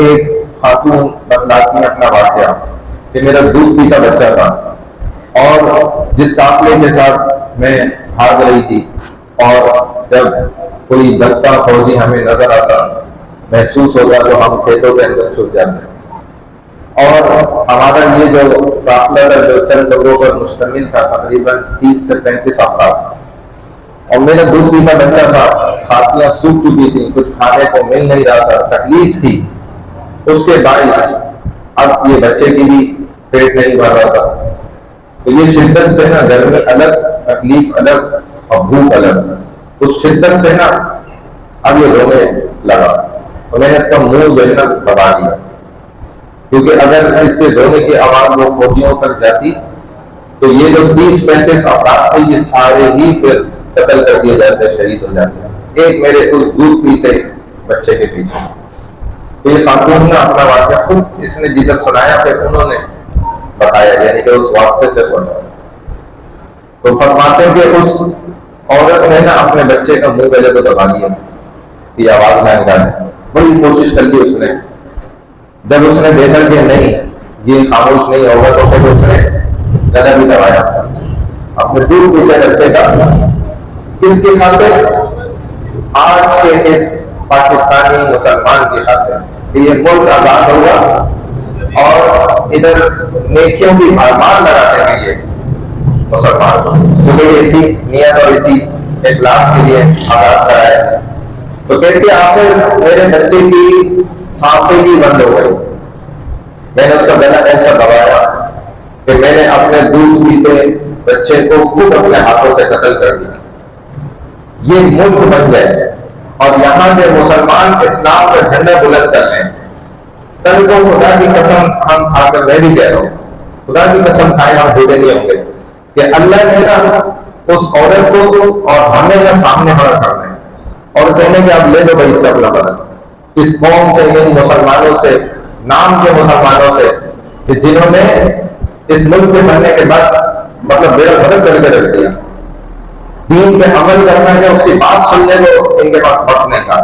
ایک خاتون بتلاتی ہیں اپنا واقعہ کہ میرا دودھ پیتا بچہ تھا اور جس قافلے کے ساتھ میں بھاگ رہی تھی، اور جب کوئی دستہ فوجی ہمیں نظر آتا محسوس ہوتا تو ہم کھیتوں کے اندر چھپ جاتے، اور ہمارا یہ جو قافلہ تھا جو چند لوگوں پر مشتمل تھا تقریباً 30 سے 35 افراد، اور میرا دودھ پیتا بچہ تھا، کھاتیاں سوکھ چکی تھیں، کچھ کھانے کو مل نہیں رہا تھا، تکلیف تھی، اس کے باعث اب یہ بچے کی بھی پیٹ نہیں بھر رہا تھا، تو یہ شدت سے نا گرمی الگ، تکلیف الگ اور بھوک الگ، اس شدت سے نا اب یہ رونے لگا، اور میں نے اس کا منہ جو ہے نا دبا دیا، کیونکہ اگر اس کے رونے کی آواز وہ فوجیوں تک جاتی تو یہ جو 30-35 افراد تھے یہ سارے ہی پھر قتل کر دیے جاتے، شہید ہو جاتے، ایک میرے اس دودھ پیتے بچے کے پیچھے۔ تو یہ خاتون نے اپنا واقعہ خود اس نے جدھر سنایا پھر انہوں نے بتایا، یعنی کہ اس واسطے سے پہنچا، تو فرماتے کہ اس عورت نے نا اپنے بچے کا منہ پہلے تو دبا دیا کہ آواز نہ نکالے، بڑی کوشش کر لی اس نے، جب اس نے دیکھا کہ نہیں یہ خاموش نہیں ہوگا تو پھر اس نے گلا بھی دبایا اس کا، اپنے دودھ پیتے بچے کا، کس کی خاطر؟ آج کے اس پاکستانی مسلمان کی خاطر کہ یہ ملک آزاد ہوگا اور ادھر نیکیوں کی بھرمار لگانے کے لیے مسلمان، کیونکہ اسی نیت اور اسی اخلاص کے لیے آزاد کرایا، تو کہتے آخر میرے بچے کی سانسیں بھی بند ہو گئی، میں نے اس کا گلا ایسا دبایا کہ میں نے اپنے دودھ پیتے بچے کو خود اپنے ہاتھوں سے قتل کر دیا۔ یہ ملک بن جائے اور یہاں کے مسلمان اسلام کا جھنڈا بلند کر لیں، کل کو خدا کی قسم ہم کھا کر، میں بھی کہہ رہا ہوں خدا کی قسم کھائے ہم بھولے نہیں ہوں گے کہ اللہ نے نا اس عورت کو اور ہمیں نا سامنے کھڑا کرنا ہے اور کہنے کہ آپ لے لو بھائی سب لفظ اس قوم سے، ان مسلمانوں سے، نام کے مسلمانوں سے کہ جنہوں نے اس ملک کے بننے کے بعد مطلب بیڑا غرق کر کے رکھ دیا، دین پہ عمل کرنا ہے، اس کی بات سننے کو ان کے پاس وقت نہیں تھا،